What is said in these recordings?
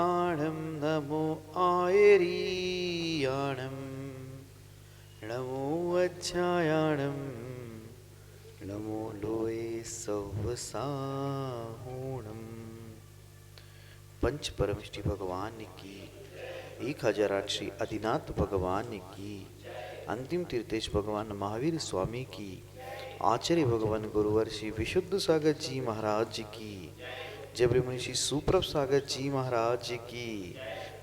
उत्थानं नमो आयरीयाणं नमो वज्रायाणं नमो लोये सवसाहूणम्। पंच परमिष्टि भगवान की 1008 श्री आदिनाथ भगवान की, अंतिम तीर्थेश भगवान महावीर स्वामी की, आचार्य भगवान गुरुवर श्री विशुद्ध सागर जी महाराज जी की, जबरी मुनिषि सुप्रभ सागर जी महाराज जी की,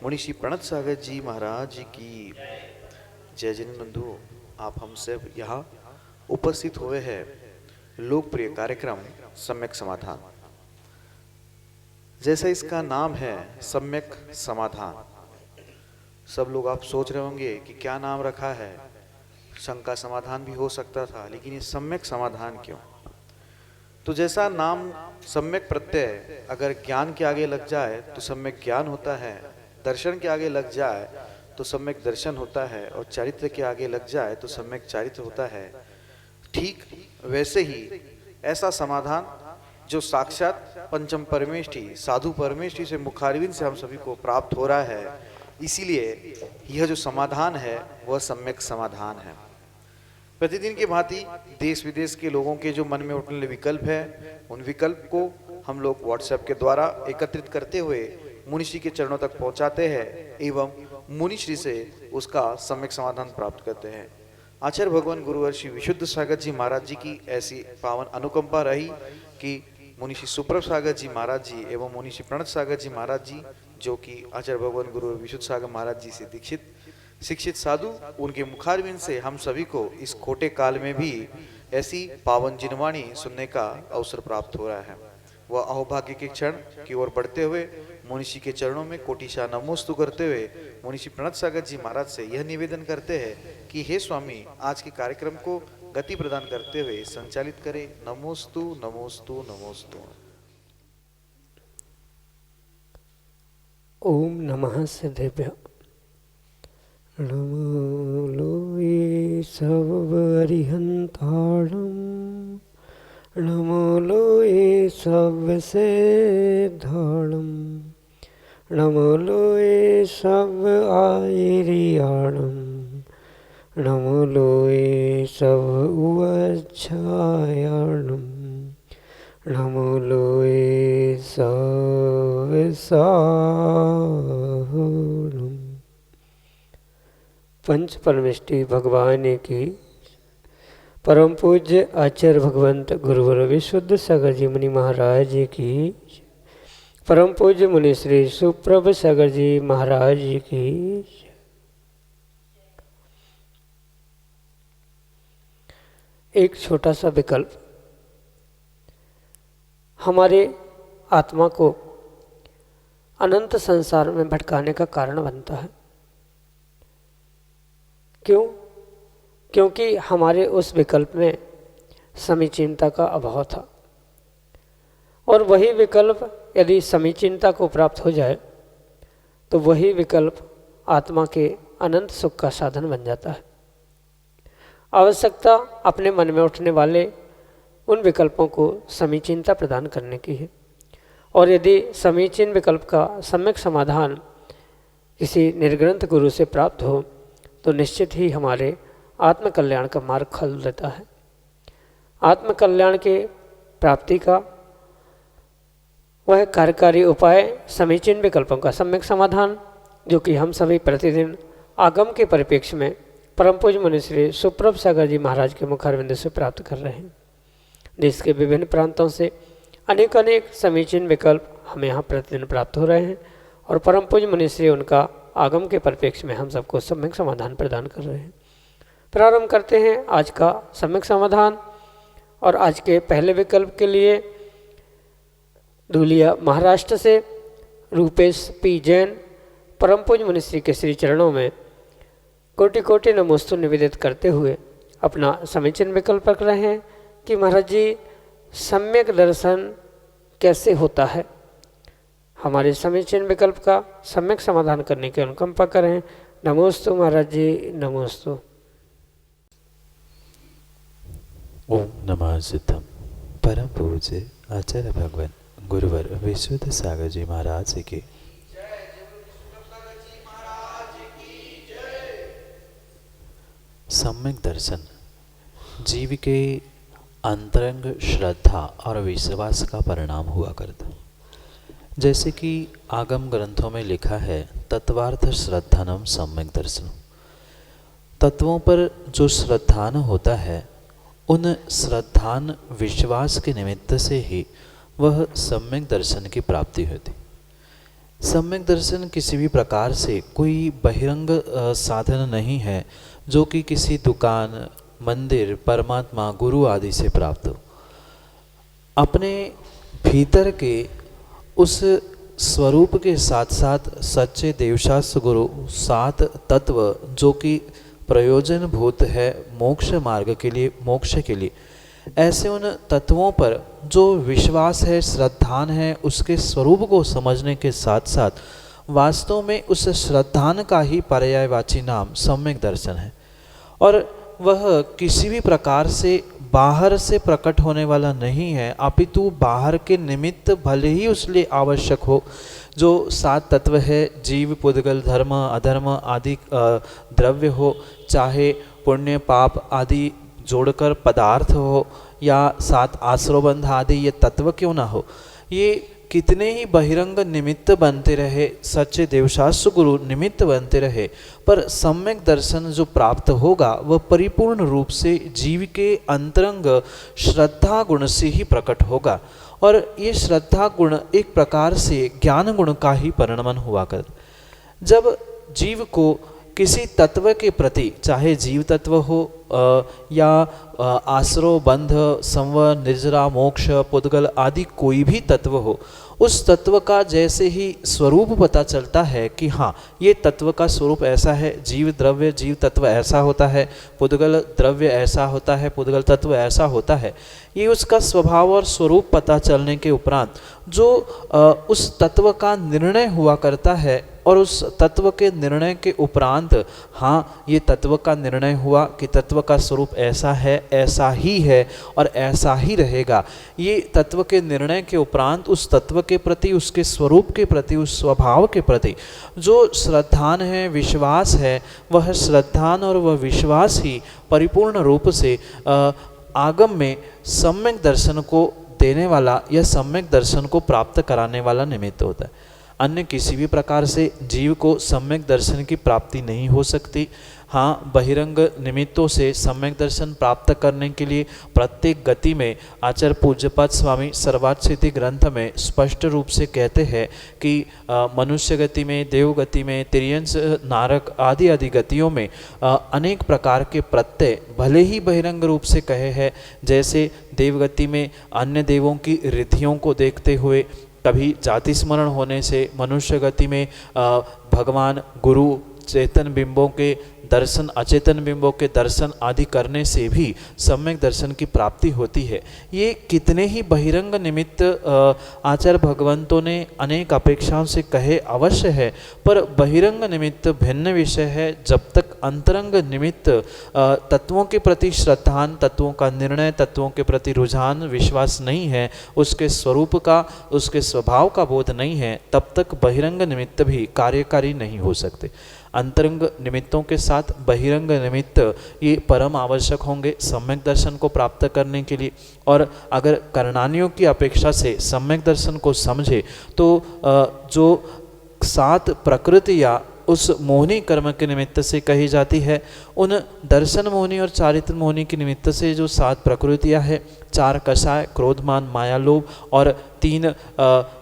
मुनिषि प्रणत सागर जी महाराज जी की। जय जन बंधु, आप हम सब यहाँ उपस्थित हुए हैं लोकप्रिय कार्यक्रम सम्यक समाधान। जैसा इसका नाम है सम्यक समाधान, सब लोग आप सोच रहे होंगे कि क्या नाम रखा है, शंका समाधान भी हो सकता था, लेकिन ये सम्यक समाधान क्यों? तो जैसा नाम सम्यक प्रत्यय अगर ज्ञान के आगे लग जाए तो सम्यक ज्ञान होता है, दर्शन के आगे लग जाए तो सम्यक दर्शन होता है, और चरित्र के आगे लग जाए तो सम्यक चरित्र होता है। ठीक वैसे ही ऐसा समाधान जो साक्षात पंचम परमेष्टि साधु परमेष्टि से मुखारविंद से हम सभी को प्राप्त हो रहा है, इसीलिए यह जो समाधान है वह सम्यक समाधान है। प्रतिदिन की भांति देश विदेश के लोगों के जो मन में उठने वाले विकल्प है, उन विकल्प को हम लोग व्हाट्सएप के द्वारा एकत्रित करते हुए मुनिश्री के चरणों तक पहुंचाते हैं एवं मुनिश्री से उसका सम्यक समाधान प्राप्त करते हैं। आचार्य भगवान गुरुवर श्री विशुद्ध सागर जी महाराज जी की ऐसी पावन अनुकंपा रही कि मुनिश्री सुप्रभ सागर जी महाराज जी एवं मुनिश्री प्रणत सागर जी महाराज जी, जो कि आचार्य भगवान गुरु विशुद्ध सागर महाराज जी से दीक्षित शिक्षित साधु, उनके मुखारविंद से हम सभी को इस खोटे काल में भी ऐसी पावन जिनवाणी सुनने का अवसर प्राप्त हो रहा है। वह अहोभाग्य के क्षण की ओर बढ़ते हुए मुनिषि के चरणों में कोटिशा नमोस्तु करते हुए मुनिषि प्रणत सागर जी महाराज से यह निवेदन करते हैं कि हे स्वामी, आज के कार्यक्रम को गति प्रदान करते हुए संचालित करें। नमोस्तु नमोस्तु नमोस्तु। ओम नमः सिद्धेभ्य। नमो लोये सर्वरिहंताणं, नमो लोये सर्वसिद्धाणं, नमो लोये सर्वआयर्याणं, नमो लोये सर्ववज्रायाणं, नमो लोये सवसाहूणम्। पंच परमेष्टि भगवान की, परम पूज्य आचार्य भगवंत गुरुवर विशुद्ध सागर जी मुनि महाराज जी की, परम पूज्य मुनि श्री सुप्रभ सागर जी महाराज जी की। एक छोटा सा विकल्प हमारे आत्मा को अनंत संसार में भटकाने का कारण बनता है। क्यों? क्योंकि हमारे उस विकल्प में समीचीनता का अभाव था, और वही विकल्प यदि समीचीनता को प्राप्त हो जाए तो वही विकल्प आत्मा के अनंत सुख का साधन बन जाता है। आवश्यकता अपने मन में उठने वाले उन विकल्पों को समीचीनता प्रदान करने की है, और यदि समीचीन विकल्प का सम्यक समाधान किसी निर्ग्रंथ गुरु से प्राप्त हो तो निश्चित ही हमारे आत्मकल्याण का मार्ग खोल देता है। आत्मकल्याण के प्राप्ति का वह कार्यकारी उपाय समीचीन विकल्पों का सम्यक समाधान, जो कि हम सभी प्रतिदिन आगम के परिप्रेक्ष्य में परम पूज्य मुनि श्री सुप्रभ सागर जी महाराज के मुखारविंद से प्राप्त कर रहे हैं। देश के विभिन्न प्रांतों से अनेक समीचीन विकल्प हमें यहाँ प्रतिदिन प्राप्त हो रहे हैं, और परम पूज्य मुनि श्री उनका आगम के परिप्रेक्ष्य में हम सबको सम्यक समाधान प्रदान कर रहे हैं। प्रारंभ करते हैं आज का सम्यक समाधान। और आज के पहले विकल्प के लिए धूलिया महाराष्ट्र से रूपेश पी जैन परम पूज्य मुनि श्री के श्री चरणों में कोटि कोटि नमोस्तु निवेदित करते हुए अपना समीचीन विकल्प रख रहे हैं कि महाराज जी, सम्यक दर्शन कैसे होता है। हमारे समीचीन विकल्प का सम्यक समाधान करने की अनुकंपा करें। नमोस्तु महाराज जी, नमोस्तु। ओम नमः सिद्धम। परम पूज्य आचार्य भगवान गुरुवर विशुद्ध सागर जी महाराज जी के सम्यक दर्शन जीव के अंतरंग श्रद्धा और विश्वास का परिणाम हुआ करता। जैसे कि आगम ग्रंथों में लिखा है, तत्वार्थ श्रद्धानम सम्यक दर्शन। तत्वों पर जो श्रद्धान होता है, उन श्रद्धान विश्वास के निमित्त से ही वह सम्यक दर्शन की प्राप्ति होती। सम्यक दर्शन किसी भी प्रकार से कोई बहिरंग साधन नहीं है जो कि किसी दुकान, मंदिर, परमात्मा, गुरु आदि से प्राप्त हो। अपने भीतर के उस स्वरूप के साथ साथ सच्चे देवशास्त्र गुरु, सात तत्व जो कि प्रयोजन भूत है मोक्ष मार्ग के लिए, मोक्ष के लिए, ऐसे उन तत्वों पर जो विश्वास है, श्रद्धान है, उसके स्वरूप को समझने के साथ साथ वास्तव में उस श्रद्धान का ही पर्यायवाची नाम सम्यक दर्शन है। और वह किसी भी प्रकार से बाहर से प्रकट होने वाला नहीं है, अपितु बाहर के निमित्त भले ही उसलिए आवश्यक हो। जो सात तत्व है, जीव, पुद्गल, धर्म, अधर्म आदि द्रव्य हो, चाहे पुण्य पाप आदि जोड़कर पदार्थ हो, या सात आश्रवबंध आदि ये तत्व क्यों ना हो, ये कितने ही बहिरंग निमित्त बनते रहे, सच्चे देवशास्त्र गुरु निमित्त बनते रहे, पर सम्यक दर्शन जो प्राप्त होगा वह परिपूर्ण रूप से जीव के अंतरंग श्रद्धा गुण से ही प्रकट होगा। और ये श्रद्धा गुण एक प्रकार से ज्ञान गुण का ही परिणमन हुआ कर। जब जीव को किसी तत्व के प्रति, चाहे जीव तत्व हो या आश्रव, बंध, संवर, निर्जरा, मोक्ष, पुद्गल आदि कोई भी तत्व हो, उस तत्व का जैसे ही स्वरूप पता चलता है कि हाँ ये तत्व का स्वरूप ऐसा है, जीव द्रव्य, जीव तत्व ऐसा होता है, पुद्गल द्रव्य ऐसा होता है, पुद्गल तत्व ऐसा होता है, ये उसका स्वभाव और स्वरूप पता चलने के उपरांत जो उस तत्व का निर्णय हुआ करता है, और उस तत्व के निर्णय के उपरांत हाँ ये तत्व का निर्णय हुआ कि तत्व का स्वरूप ऐसा है, ऐसा ही है और ऐसा ही रहेगा। ये तत्व के निर्णय के उपरांत उस तत्व के प्रति, उसके स्वरूप के प्रति, उस स्वभाव के प्रति जो श्रद्धान है, विश्वास है, वह श्रद्धान और वह विश्वास ही परिपूर्ण रूप से आगम में सम्यक दर्शन को देने वाला या सम्यक दर्शन को प्राप्त कराने वाला निमित्त होता है। अन्य किसी भी प्रकार से जीव को सम्यक दर्शन की प्राप्ति नहीं हो सकती। हाँ, बहिरंग निमित्तों से सम्यक दर्शन प्राप्त करने के लिए प्रत्येक गति में आचार्य पूज्यपाद स्वामी सर्वार्थ सिद्धि ग्रंथ में स्पष्ट रूप से कहते हैं कि मनुष्य गति में, देव गति में, तिर्यंस, नारक आदि आदि गतियों में अनेक प्रकार के प्रत्यय भले ही बहिरंग रूप से कहे हैं। जैसे देवगति में अन्य देवों की रिद्धियों को देखते हुए, कभी जाति स्मरण होने से, मनुष्य गति में भगवान गुरु चेतन बिंबों के दर्शन, अचेतन बिंबों के दर्शन आदि करने से भी सम्यक दर्शन की प्राप्ति होती है। ये कितने ही बहिरंग निमित्त आचार्य भगवंतों ने अनेक अपेक्षाओं से कहे अवश्य है, पर बहिरंग निमित्त भिन्न विषय है। जब तक अंतरंग निमित्त तत्वों के प्रति श्रद्धान, तत्वों का निर्णय, तत्वों के प्रति रुझान, विश्वास नहीं है, उसके स्वरूप का, उसके स्वभाव का बोध नहीं है, तब तक बहिरंग निमित्त भी कार्यकारी नहीं हो सकते। अंतरंग निमित्तों के साथ बहिरंग निमित्त ये परम आवश्यक होंगे सम्यक दर्शन को प्राप्त करने के लिए। और अगर करणानियों की अपेक्षा से सम्यक दर्शन को समझे तो जो सात प्रकृतियाँ उस मोहनी कर्म के निमित्त से कही जाती है, उन दर्शन मोहनी और चारित्र मोहनी के निमित्त से जो सात प्रकृतियाँ है, चार कषाय, क्रोध, मान, माया, लोभ, और तीन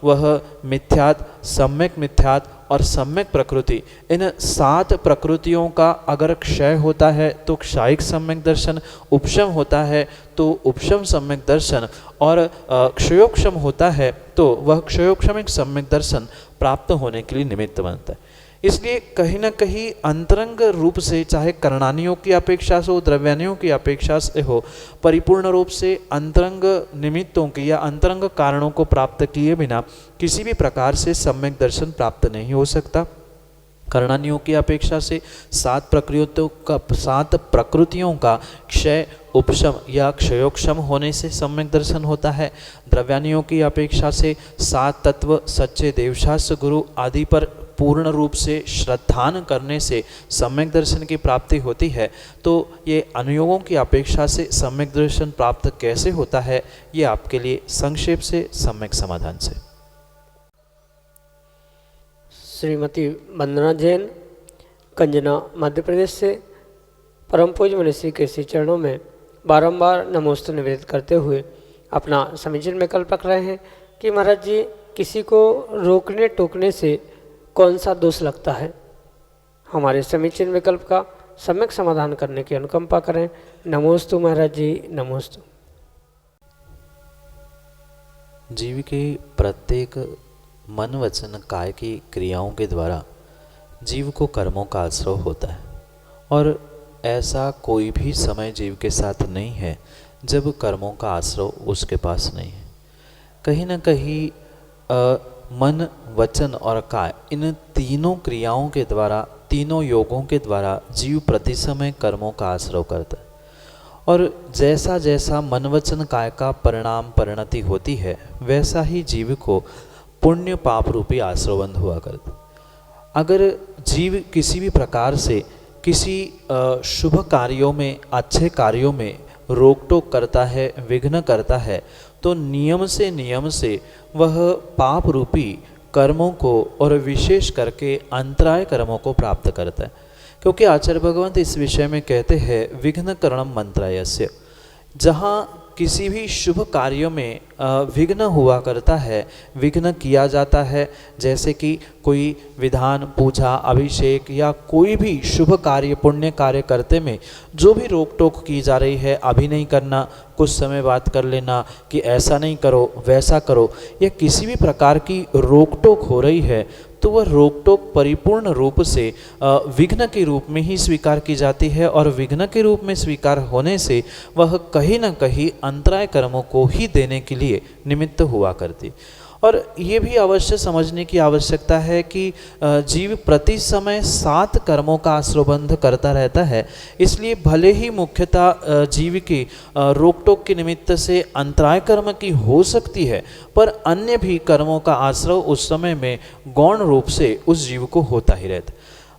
वह मिथ्यात, सम्यक मिथ्यात और सम्यक प्रकृति, इन सात प्रकृतियों का अगर क्षय होता है तो क्षायिक सम्यक दर्शन, उपशम होता है तो उपशम सम्यक दर्शन, और क्षयोक्षम होता है तो वह क्षयोक्षमिक सम्यक दर्शन प्राप्त होने के लिए निमित्त बनता है। इसलिए कहीं ना कहीं अंतरंग रूप से, चाहे करणानियों की अपेक्षा से हो, द्रव्यानियों की अपेक्षा से हो, परिपूर्ण रूप से अंतरंग निमित्तों की या अंतरंग कारणों को प्राप्त किए बिना किसी भी प्रकार से सम्यक दर्शन प्राप्त नहीं हो सकता। करणानियों की अपेक्षा से सात प्रकृतियों का क्षय, उपशम या क्षयोक्षम होने से सम्यक दर्शन होता है। द्रव्यानियों की अपेक्षा से सात तत्व, सच्चे देवशास्त्र गुरु आदि पर पूर्ण रूप से श्रद्धान करने से सम्यक दर्शन की प्राप्ति होती है, तो ये अनुयोगों की अपेक्षा से सम्यक दर्शन प्राप्त कैसे होता है, ये आपके लिए संक्षेप से सम्यक समाधान से। श्रीमती वंदना जैन, कंजना, मध्य प्रदेश से परम पूज्य मनीषी के श्री चरणों में बारंबार नमोस्तु निवेदित करते हुए अपना समीचीन विकल्प रख रहे हैं कि महाराज जी, किसी को रोकने टोकने से कौन सा दोष लगता है। हमारे समीचीन विकल्प का सम्यक समाधान करने की अनुकंपा करें। नमोस्तु महाराज जी, नमोस्तु। जीव के प्रत्येक मन वचन काय की क्रियाओं के द्वारा जीव को कर्मों का आश्रय होता है, और ऐसा कोई भी समय जीव के साथ नहीं है जब कर्मों का आश्रय उसके पास नहीं है। कहीं न कहीं मन, वचन और काय, इन तीनों क्रियाओं के द्वारा, तीनों योगों के द्वारा जीव प्रति समय कर्मों का आश्रय करता है, और जैसा जैसा मन, वचन, काय का परिणाम परिणति होती है, वैसा ही जीव को पुण्य पाप रूपी आश्रयबंध हुआ करता। अगर जीव किसी भी प्रकार से किसी शुभ कार्यों में, अच्छे कार्यों में रोक टोक करता है, विघ्न करता है, तो नियम से वह पाप रूपी कर्मों को और विशेष करके अंतराय कर्मों को प्राप्त करता है। क्योंकि आचार्य भगवंत इस विषय में कहते हैं विघ्न करणम मंत्रायस्य। जहाँ किसी भी शुभ कार्यों में विघ्न हुआ करता है, विघ्न किया जाता है, जैसे कि कोई विधान, पूजा, अभिषेक या कोई भी शुभ कार्य, पुण्य कार्य करते में जो भी रोक टोक की जा रही है, अभी नहीं करना, कुछ समय बाद कर लेना, कि ऐसा नहीं करो, वैसा करो, या किसी भी प्रकार की रोक टोक हो रही है, तो वह रोक टोक परिपूर्ण रूप से विघ्न के रूप में ही स्वीकार की जाती है, और विघ्न के रूप में स्वीकार होने से वह कहीं न कहीं अंतराय कर्मों को ही देने के लिए निमित्त हुआ करती। और ये भी अवश्य समझने की आवश्यकता है कि जीव प्रति समय 7 कर्मों का आश्रयबंध करता रहता है। इसलिए भले ही मुख्यतः जीव की रोक टोक के निमित्त से अंतराय कर्म की हो सकती है, पर अन्य भी कर्मों का आश्रय उस समय में गौण रूप से उस जीव को होता ही रहता।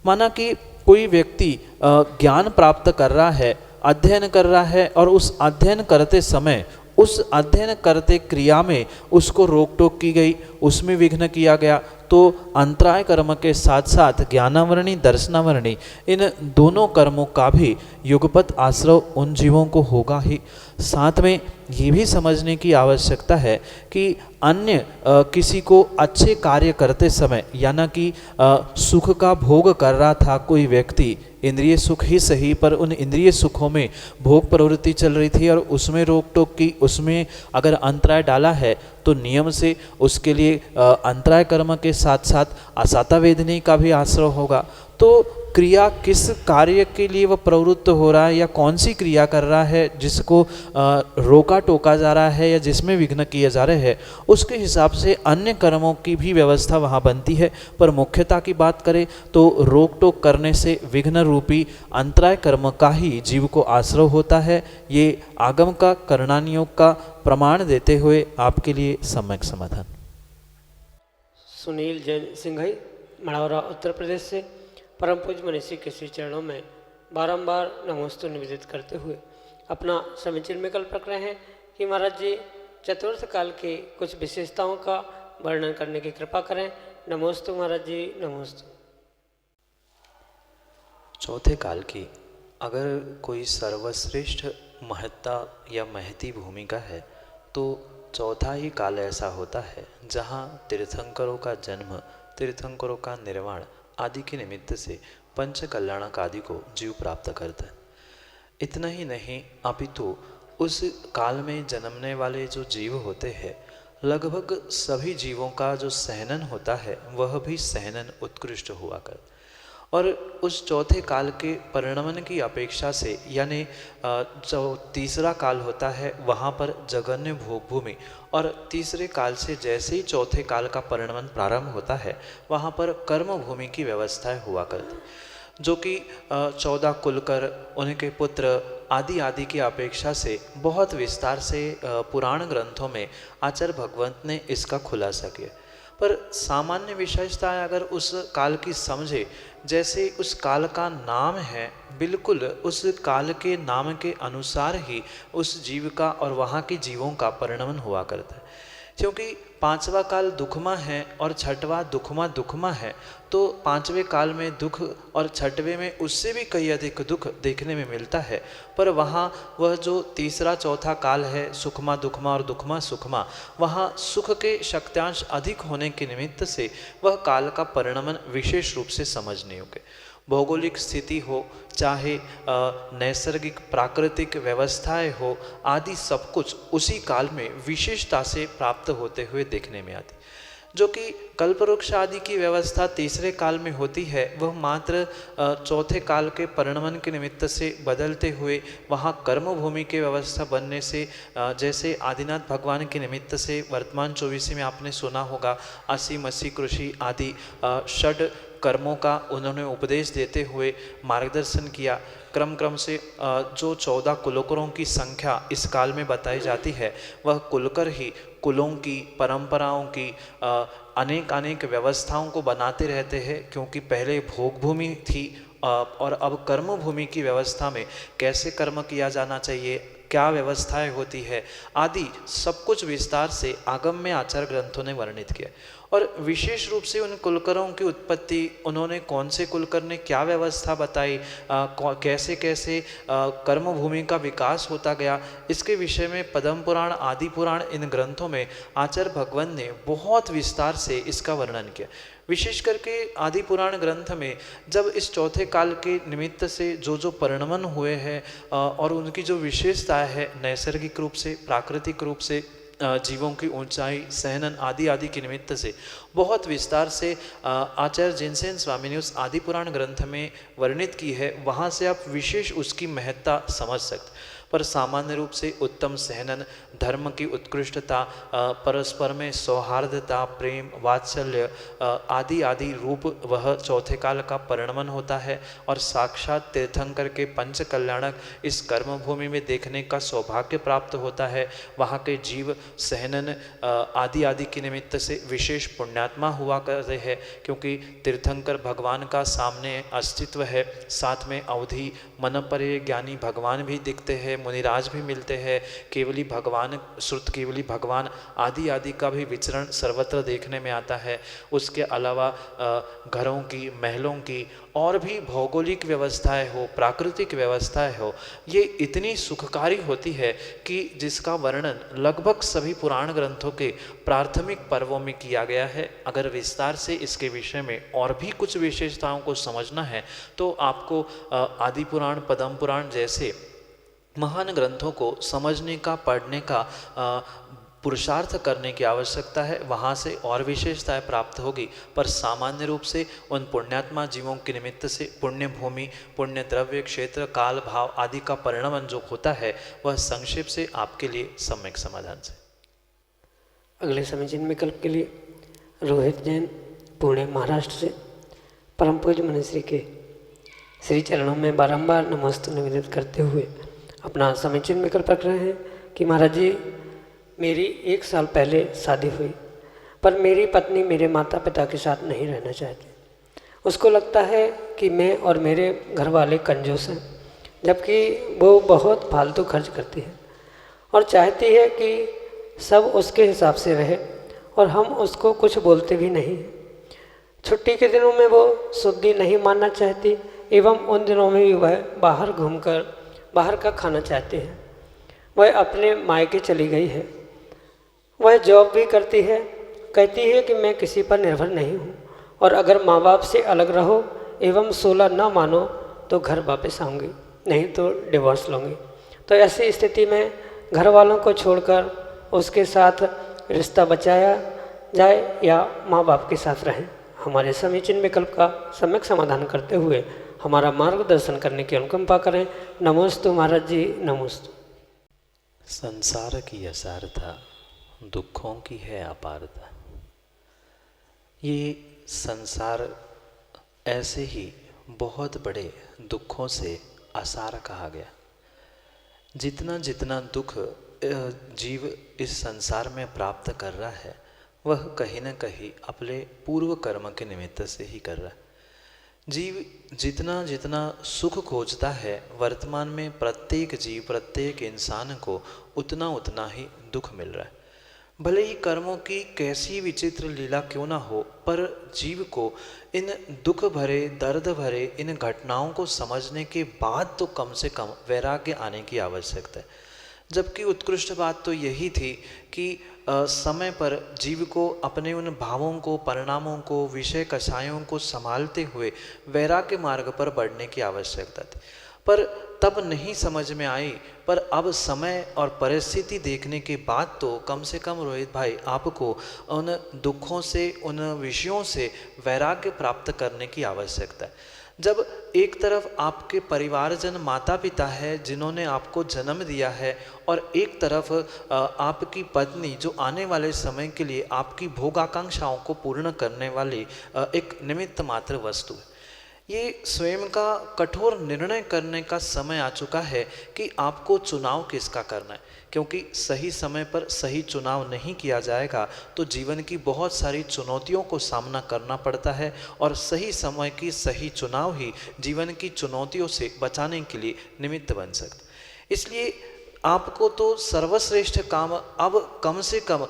माना कि कोई व्यक्ति ज्ञान प्राप्त कर रहा है, अध्ययन कर रहा है, और उस अध्ययन करते समय उस अध्ययन करते क्रिया में उसको रोक टोक की गई, उसमें विघ्न किया गया, तो अंतराय कर्म के साथ साथ ज्ञानावरणी, दर्शनावरणी, इन दोनों कर्मों का भी युगपत आश्रय उन जीवों को होगा ही। साथ में ये भी समझने की आवश्यकता है कि अन्य किसी को अच्छे कार्य करते समय, यानी कि सुख का भोग कर रहा था कोई व्यक्ति, इंद्रिय सुख ही सही, पर उन इंद्रिय सुखों में भोग प्रवृत्ति चल रही थी और उसमें रोक टोक की, उसमें अगर अंतराय डाला है तो नियम से उसके लिए अंतराय कर्म के साथ साथ असाता वेदनी का भी आश्रय होगा। तो क्रिया किस कार्य के लिए वह प्रवृत्त हो रहा है, या कौन सी क्रिया कर रहा है जिसको रोका टोका जा रहा है या जिसमें विघ्न किए जा रहे हैं, उसके हिसाब से अन्य कर्मों की भी व्यवस्था वहाँ बनती है। पर मुख्यता की बात करें तो रोक टोक करने से विघ्न रूपी अंतराय कर्म का ही जीव को आश्रय होता है। ये आगम का, करणानियोग का प्रमाण देते हुए आपके लिए सम्यक समाधान। सुनील जैन सिंघई, मढ़ौरा, उत्तर प्रदेश से परम पूज्य मनीषी के श्री चरणों में बारंबार नमोस्तु निवेदित करते हुए अपना समीचीन विकल्प रख रहे हैं कि महाराज जी, चतुर्थ काल की कुछ विशेषताओं का वर्णन करने की कृपा करें। नमोस्तु महाराज जी, नमोस्तु। चौथे काल की अगर कोई सर्वश्रेष्ठ महत्ता या महती भूमिका है, तो चौथा ही काल ऐसा होता है जहाँ तीर्थंकरों का जन्म, तीर्थंकरों का निर्वाण आदि के निमित्त से पंच कल्याणक आदि को जीव प्राप्त करता है। इतना ही नहीं, अपितु उस काल में जन्मने वाले जो जीव होते हैं, लगभग सभी जीवों का जो सहनन होता है वह भी सहनन उत्कृष्ट हुआ कर। और उस चौथे काल के परिणमन की अपेक्षा से, यानी जो तीसरा काल होता है वहाँ पर जगन्य भोग भूमि, और तीसरे काल से जैसे ही चौथे काल का परिणमन प्रारंभ होता है वहाँ पर कर्म भूमि की व्यवस्थाएं हुआ करती, जो कि 14 कुलकर, उनके पुत्र आदि आदि की अपेक्षा से बहुत विस्तार से पुराण ग्रंथों में आचार्य भगवंत ने इसका खुलासा किया। पर सामान्य विशेषताएं अगर उस काल की समझे, जैसे उस काल का नाम है, बिल्कुल उस काल के नाम के अनुसार ही उस जीव का और वहाँ के जीवों का परिणमन हुआ करता है। क्योंकि पांचवा काल दुखमा है और छठवां दुखमा है, तो पांचवें काल में दुख और छठवें में उससे भी कई अधिक दुख देखने में मिलता है। पर वहाँ वह जो तीसरा चौथा काल है, सुखमा दुखमा और दुखमा सुखमा, वहाँ सुख के शक्त्यांश अधिक होने के निमित्त से वह काल का परिणमन विशेष रूप से समझने योग्य। भौगोलिक स्थिति हो, चाहे नैसर्गिक प्राकृतिक व्यवस्थाएं हो, आदि सब कुछ उसी काल में विशेषता से प्राप्त होते हुए देखने में आती। जो कि कल्पवृक्ष आदि की व्यवस्था तीसरे काल में होती है, वह मात्र चौथे काल के परिणमन के निमित्त से बदलते हुए वहाँ कर्म भूमि की व्यवस्था बनने से, जैसे आदिनाथ भगवान के निमित्त से वर्तमान 24 में आपने सुना होगा, असी मसी कृषि आदि षड कर्मों का उन्होंने उपदेश देते हुए मार्गदर्शन किया। क्रम से जो 14 कुलकरों की संख्या इस काल में बताई जाती है, वह कुलकर ही कुलों की, परंपराओं की अनेक व्यवस्थाओं को बनाते रहते हैं। क्योंकि पहले भोग भूमि थी और अब कर्म भूमि की व्यवस्था में कैसे कर्म किया जाना चाहिए, क्या व्यवस्थाएं होती है आदि सब कुछ विस्तार से आगम में आचार ग्रंथों ने वर्णित किया। और विशेष रूप से उन कुलकरों की उत्पत्ति, उन्होंने कौन से कुलकर ने क्या व्यवस्था बताई, कैसे कैसे कर्म भूमि का विकास होता गया, इसके विषय में पद्म पुराण, आदि पुराण, इन ग्रंथों में आचार्य भगवान ने बहुत विस्तार से इसका वर्णन किया। विशेष करके आदि पुराण ग्रंथ में जब इस चौथे काल के निमित्त से जो परिणमन हुए हैं और उनकी जो विशेषता है, नैसर्गिक रूप से, प्राकृतिक रूप से, जीवों की ऊंचाई, सहनन आदि के निमित्त से बहुत विस्तार से आचार्य जिनसेन स्वामी ने उस आदि पुराण ग्रंथ में वर्णित की है। वहाँ से आप विशेष उसकी महत्ता समझ सकते। पर सामान्य रूप से उत्तम सहनन, धर्म की उत्कृष्टता, परस्पर में सौहार्दता, प्रेम, वात्सल्य आदि रूप वह चौथे काल का परिणमन होता है। और साक्षात तीर्थंकर के पंच कल्याणक इस कर्म भूमि में देखने का सौभाग्य प्राप्त होता है। वहाँ के जीव सहनन आदि के निमित्त से विशेष पुण्यात्मा हुआ करते हैं, क्योंकि तीर्थंकर भगवान का सामने अस्तित्व है। साथ में अवधि मन परे ज्ञानी भगवान भी दिखते हैं, मुनिराज भी मिलते हैं, केवली भगवान, श्रुत केवली भगवान आदि का भी विचरण सर्वत्र देखने में आता है। उसके अलावा घरों की, महलों की और भी भौगोलिक व्यवस्थाएं हो, प्राकृतिक व्यवस्थाएं हो, ये इतनी सुखकारी होती है कि जिसका वर्णन लगभग सभी पुराण ग्रंथों के प्राथमिक पर्वों में किया गया है। अगर विस्तार से इसके विषय में और भी कुछ विशेषताओं को समझना है तो आपको आदि पुराण, पद्म पुराण जैसे महान ग्रंथों को समझने का, पढ़ने का पुरुषार्थ करने की आवश्यकता है। वहाँ से और विशेषताएं प्राप्त होगी। पर सामान्य रूप से उन पुण्यात्मा जीवों के निमित्त से पुण्य भूमि, पुण्य द्रव्य, क्षेत्र, काल, भाव आदि का परिणमन जो होता है, वह संक्षेप से आपके लिए सम्यक समाधान से। अगले समीचीन विकल्प के लिए रोहित जैन, पुणे, महाराष्ट्र से परम पूज्य मनीश्री के श्री चरणों में बारंबार नमस्ते निवेदित करते हुए अपना समीचीन विकल्प रख रहे हैं कि महाराज जी, मेरी 1 साल पहले शादी हुई, पर मेरी पत्नी मेरे माता पिता के साथ नहीं रहना चाहती। उसको लगता है कि मैं और मेरे घर वाले कंजूस हैं, जबकि वो बहुत फालतू खर्च करती है और चाहती है कि सब उसके हिसाब से रहे और हम उसको कुछ बोलते भी नहीं हैं। छुट्टी के दिनों में वो शुद्धि नहीं मानना चाहती एवं उन दिनों में भी वह बाहर घूमकर बाहर का खाना चाहती है। वह अपने मायके चली गई है। वह जॉब भी करती है। कहती है कि मैं किसी पर निर्भर नहीं हूँ और अगर माँ बाप से अलग रहो एवं 16 न मानो तो घर वापस आऊँगी, नहीं तो डिवोर्स लूँगी। तो ऐसी स्थिति में घर वालों को छोड़कर उसके साथ रिश्ता बचाया जाए या माँ बाप के साथ रहें। हमारे समीचीन विकल्प का सम्यक समाधान करते हुए हमारा मार्गदर्शन करने की अनुकंपा करें। नमोस्तु महाराज जी, नमोस्तु। संसार की असारता, दुखों की है अपारता। ये संसार ऐसे ही बहुत बड़े दुखों से असार कहा गया। जितना जितना दुख जीव इस संसार में प्राप्त कर रहा है, वह कहीं न कहीं अपने पूर्व कर्म के निमित्त से ही कर रहा है। जीव जितना जितना सुख खोजता है, वर्तमान में प्रत्येक जीव, प्रत्येक इंसान को उतना उतना ही दुख मिल रहा है। भले ही कर्मों की कैसी विचित्र लीला क्यों ना हो, पर जीव को इन दुख भरे, दर्द भरे इन घटनाओं को समझने के बाद तो कम से कम वैराग्य आने की आवश्यकता है। जबकि उत्कृष्ट बात तो यही थी कि समय पर जीव को अपने उन भावों को, परिणामों को, विषय कषायों को संभालते हुए वैराग्य मार्ग पर बढ़ने की आवश्यकता थी, पर तब नहीं समझ में आई। पर अब समय और परिस्थिति देखने के बाद तो कम से कम रोहित भाई आपको उन दुखों से, उन विषयों से वैराग्य प्राप्त करने की आवश्यकता है। जब एक तरफ आपके परिवारजन, माता पिता है जिन्होंने आपको जन्म दिया है, और एक तरफ आपकी पत्नी जो आने वाले समय के लिए आपकी भोगाकांक्षाओं को पूर्ण करने वाली एक निमित्त मात्र वस्तु है, ये स्वयं का कठोर निर्णय करने का समय आ चुका है कि आपको चुनाव किसका करना है। क्योंकि सही समय पर सही चुनाव नहीं किया जाएगा तो जीवन की बहुत सारी चुनौतियों को सामना करना पड़ता है, और सही समय की सही चुनाव ही जीवन की चुनौतियों से बचाने के लिए निमित्त बन सकता है। इसलिए आपको तो सर्वश्रेष्ठ काम अब कम से कम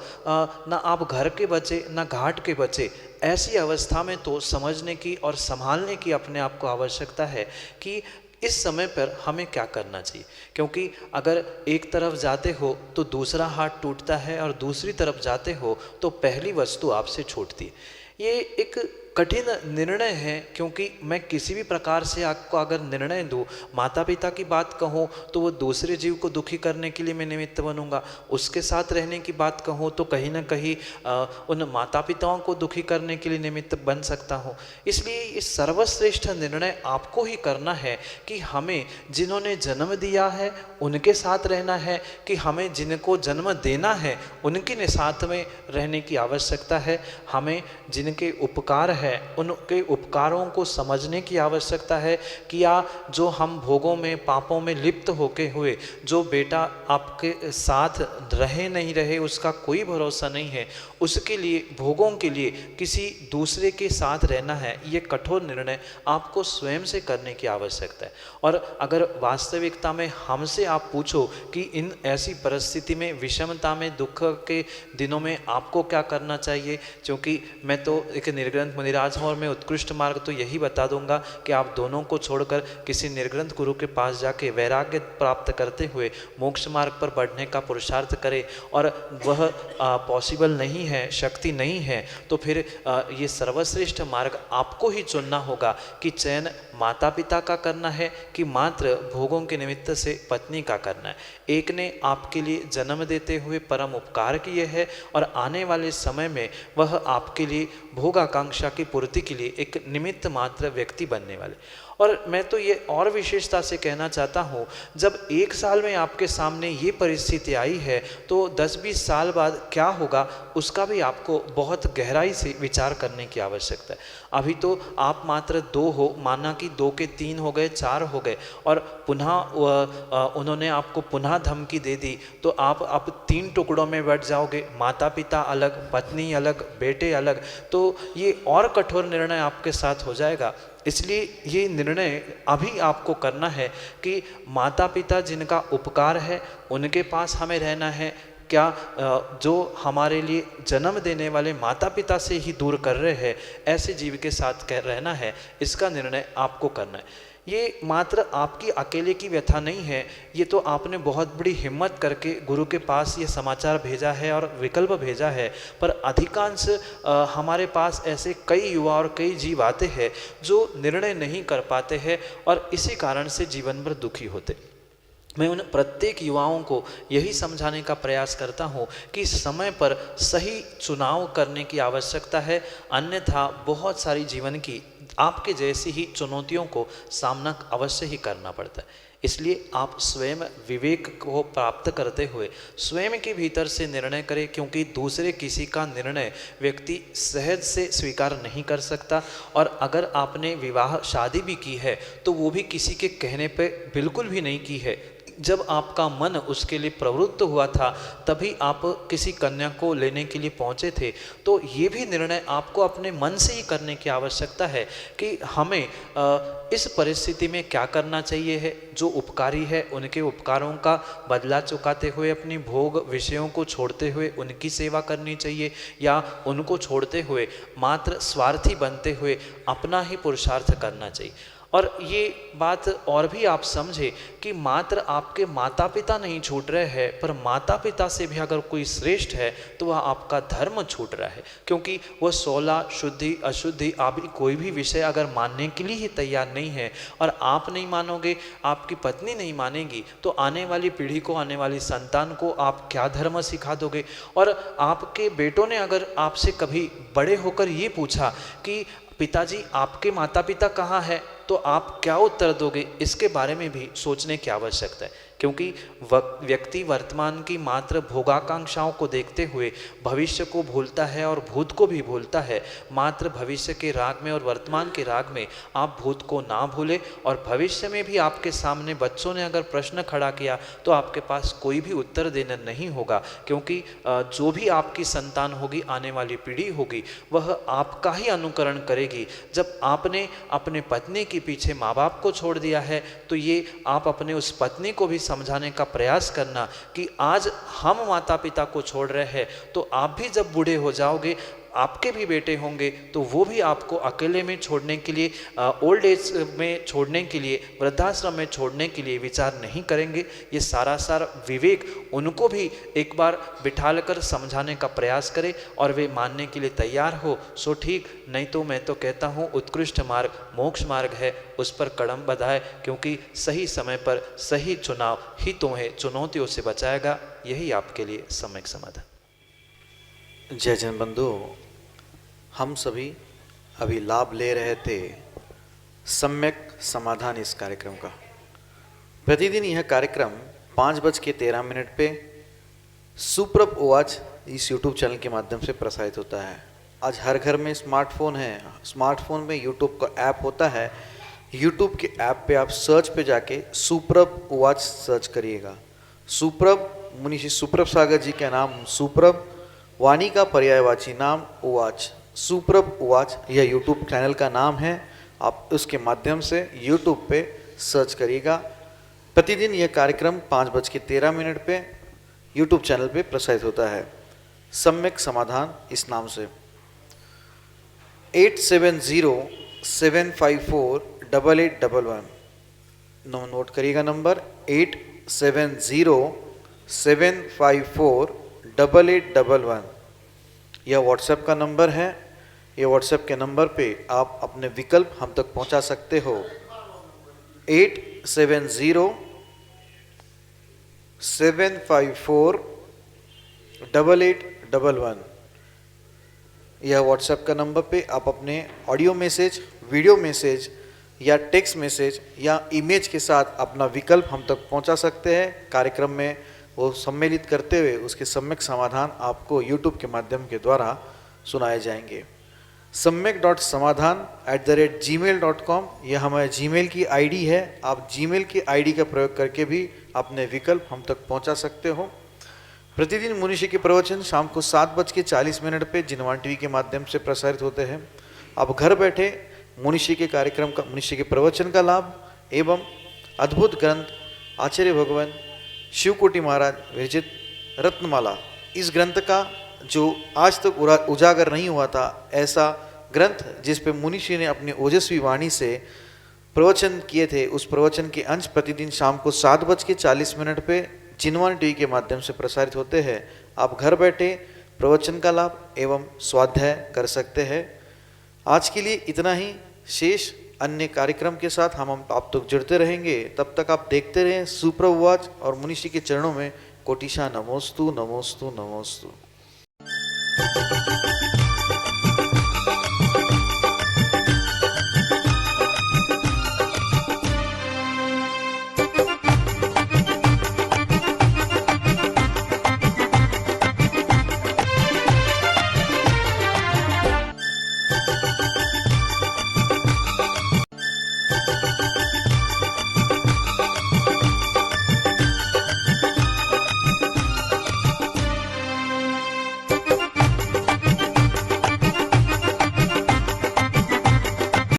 ना आप घर के बचे ना घाट के बचे, ऐसी अवस्था में तो समझने की और संभालने की अपने आप को आवश्यकता है कि इस समय पर हमें क्या करना चाहिए। क्योंकि अगर एक तरफ जाते हो तो दूसरा हाथ टूटता है, और दूसरी तरफ जाते हो तो पहली वस्तु आपसे छूटती है। ये एक कठिन निर्णय है, क्योंकि मैं किसी भी प्रकार से आपको अगर निर्णय दूँ, माता पिता की बात कहूँ तो वो दूसरे जीव को दुखी करने के लिए मैं निमित्त बनूंगा, उसके साथ रहने की बात कहूँ तो कहीं ना कहीं उन माता पिताओं को दुखी करने के लिए निमित्त बन सकता हूँ। इसलिए इस सर्वश्रेष्ठ निर्णय आपको ही करना है कि हमें जिन्होंने जन्म दिया है उनके साथ रहना है, कि हमें जिनको जन्म देना है उनके साथ में रहने की आवश्यकता है। हमें जिनके उपकार है उनके उपकारों को समझने की आवश्यकता है, कि या जो हम भोगों में, पापों में लिप्त होके हुए जो बेटा आपके साथ रहे नहीं रहे उसका कोई भरोसा नहीं है, उसके लिए, भोगों के लिए किसी दूसरे के साथ रहना है, ये कठोर निर्णय आपको स्वयं से करने की आवश्यकता है। और अगर वास्तविकता में हमसे आप पूछो कि इन ऐसी परिस्थिति में, विषमता में, दुख के दिनों में आपको क्या करना चाहिए, क्योंकि मैं तो एक निर्ग्रंथ मुनिराज हूँ और मैं उत्कृष्ट मार्ग तो यही बता दूंगा कि आप दोनों को छोड़कर किसी निर्ग्रंथ गुरु के पास जाके वैराग्य प्राप्त करते हुए मोक्ष मार्ग पर बढ़ने का पुरुषार्थ करें। और वह पॉसिबल नहीं है, शक्ति नहीं है, तो फिर ये सर्वश्रेष्ठ मार्ग आपको ही चुनना होगा कि चयन माता पिता का करना है कि मात्र भोगों के निमित्त से पत्नी का करना है। एक ने आपके लिए जन्म देते हुए परम उपकार किए हैं, और आने वाले समय में वह आपके लिए भोगाकांक्षा की पूर्ति के लिए एक निमित्त मात्र व्यक्ति बनने वाले। और मैं तो ये और विशेषता से कहना चाहता हूँ, जब एक साल में आपके सामने ये परिस्थिति आई है तो 10-20 साल बाद क्या होगा उसका भी आपको बहुत गहराई से विचार करने की आवश्यकता है। अभी तो आप मात्र 2 हो, माना कि 2 के 3 हो गए, 4 हो गए, और पुनः उन्होंने आपको पुनः धमकी दे दी तो आप अब 3 टुकड़ों में बट जाओगे, माता पिता अलग, पत्नी अलग, बेटे अलग, तो ये और कठोर निर्णय आपके साथ हो जाएगा। इसलिए ये निर्णय अभी आपको करना है कि माता पिता जिनका उपकार है उनके पास हमें रहना है, क्या जो हमारे लिए जन्म देने वाले माता पिता से ही दूर कर रहे हैं ऐसे जीव के साथ रहना है, इसका निर्णय आपको करना है। ये मात्र आपकी अकेले की व्यथा नहीं है, ये तो आपने बहुत बड़ी हिम्मत करके गुरु के पास ये समाचार भेजा है और विकल्प भेजा है। पर अधिकांश हमारे पास ऐसे कई युवा और कई जीव आते हैं जो निर्णय नहीं कर पाते हैं और इसी कारण से जीवन भर दुखी होते। मैं उन प्रत्येक युवाओं को यही समझाने का प्रयास करता हूँ कि समय पर सही चुनाव करने की आवश्यकता है, अन्यथा बहुत सारी जीवन की आपके जैसी ही चुनौतियों को सामना अवश्य ही करना पड़ता है। इसलिए आप स्वयं विवेक को प्राप्त करते हुए स्वयं के भीतर से निर्णय करें, क्योंकि दूसरे किसी का निर्णय व्यक्ति सहज से स्वीकार नहीं कर सकता। और अगर आपने विवाह शादी भी की है तो वो भी किसी के कहने पे बिल्कुल भी नहीं की है, जब आपका मन उसके लिए प्रवृत्त हुआ था तभी आप किसी कन्या को लेने के लिए पहुंचे थे। तो ये भी निर्णय आपको अपने मन से ही करने की आवश्यकता है कि हमें इस परिस्थिति में क्या करना चाहिए है। जो उपकारी है उनके उपकारों का बदला चुकाते हुए अपनी भोग विषयों को छोड़ते हुए उनकी सेवा करनी चाहिए, या उनको छोड़ते हुए मात्र स्वार्थी बनते हुए अपना ही पुरुषार्थ करना चाहिए। और ये बात और भी आप समझे कि मात्र आपके माता पिता नहीं छूट रहे हैं, पर माता पिता से भी अगर कोई श्रेष्ठ है तो वह आपका धर्म छूट रहा है, क्योंकि वह 16 शुद्धि अशुद्धि आप कोई भी विषय अगर मानने के लिए ही तैयार नहीं है और आप नहीं मानोगे, आपकी पत्नी नहीं मानेगी, तो आने वाली पीढ़ी को, आने वाली संतान को आप क्या धर्म सिखा दोगे। और आपके बेटों ने अगर आपसे कभी बड़े होकर ये पूछा कि पिताजी आपके माता पिता कहाँ हैं, तो आप क्या उत्तर दोगे, इसके बारे में भी सोचने की आवश्यकता है। क्योंकि व्यक्ति वर्तमान की मात्र भोगाकांक्षाओं को देखते हुए भविष्य को भूलता है और भूत को भी भूलता है। मात्र भविष्य के राग में और वर्तमान के राग में आप भूत को ना भूले, और भविष्य में भी आपके सामने बच्चों ने अगर प्रश्न खड़ा किया तो आपके पास कोई भी उत्तर देना नहीं होगा, क्योंकि जो भी आपकी संतान होगी, आने वाली पीढ़ी होगी, वह आपका ही अनुकरण करेगी। जब आपने अपने पत्नी के पीछे माँ बाप को छोड़ दिया है तो ये आप अपने उस पत्नी को भी समझाने का प्रयास करना कि आज हम माता पिता को छोड़ रहे हैं, तो आप भी जब बूढ़े हो जाओगे, आपके भी बेटे होंगे, तो वो भी आपको अकेले में छोड़ने के लिए, ओल्ड एज में छोड़ने के लिए, वृद्धाश्रम में छोड़ने के लिए विचार नहीं करेंगे। ये सारा विवेक उनको भी एक बार बिठाल कर समझाने का प्रयास करें और वे मानने के लिए तैयार हो सो ठीक, नहीं तो मैं तो कहता हूँ उत्कृष्ट मार्ग मोक्ष मार्ग है, उस पर कदम बढ़ाए, क्योंकि सही समय पर सही चुनाव ही तुम्हें चुनौतियों से बचाएगा। यही आपके लिए सम्यक समाधान। जय जन बंधु, हम सभी अभी लाभ ले रहे थे सम्यक समाधान इस कार्यक्रम का। प्रतिदिन यह कार्यक्रम 5:13 पे सुप्रभ उवाच इस YouTube चैनल के माध्यम से प्रसारित होता है। आज हर घर में स्मार्टफोन है, स्मार्टफोन में YouTube का ऐप होता है। YouTube के ऐप पे आप सर्च पे जाके सुप्रभ उवाच सर्च करिएगा। सुप्रभ मुनीषी सुप्रभ सागर जी का नाम सुप्रभ, वाणी का पर्यायवाची नाम उवाच, सुप्रभ उवाच यह YouTube चैनल का नाम है। आप उसके माध्यम से YouTube पे सर्च करिएगा। प्रतिदिन यह कार्यक्रम 5:13 पे YouTube चैनल पे प्रसारित होता है, सम्यक समाधान इस नाम से। 8707548811 नोट करिएगा नंबर 8707548811। यह व्हाट्सएप का नंबर है। यह व्हाट्सएप के नंबर पे आप अपने विकल्प हम तक पहुंचा सकते हो। 8707548811 यह व्हाट्सएप का नंबर पे आप अपने ऑडियो मैसेज, वीडियो मैसेज या टेक्स्ट मैसेज या इमेज के साथ अपना विकल्प हम तक पहुंचा सकते हैं। कार्यक्रम में वो सम्मिलित करते हुए उसके सम्यक समाधान आपको YouTube के माध्यम के द्वारा सुनाए जाएंगे। samyak.samadhan@gmail.com यह हमारे जीमेल की आईडी है। आप जीमेल की आईडी का प्रयोग करके भी अपने विकल्प हम तक पहुंचा सकते हो। प्रतिदिन मुनीषी के प्रवचन शाम को 7:40 पे जिनवान टीवी के माध्यम से प्रसारित होते हैं। आप घर बैठे मुनीषी के कार्यक्रम का, मुनीषी के प्रवचन का लाभ एवं अद्भुत ग्रंथ आचार्य भगवान शिवकोटि महाराज विरचित रत्नमाला, इस ग्रंथ का जो आज तक उजागर नहीं हुआ था, ऐसा ग्रंथ जिस पे मुनीषी ने अपनी ओजस्वी वाणी से प्रवचन किए थे, उस प्रवचन के अंश प्रतिदिन शाम को 7:40 पे जिनवान टीवी के माध्यम से प्रसारित होते हैं। आप घर बैठे प्रवचन का लाभ एवं स्वाध्याय कर सकते हैं। आज के लिए इतना ही। शेष अन्य कार्यक्रम के साथ हम आप तक जुड़ते रहेंगे। तब तक आप देखते रहें सुप्रभ उवाच और मुनीषी के चरणों में कोटिशा नमोस्तु नमोस्तु नमोस्तु।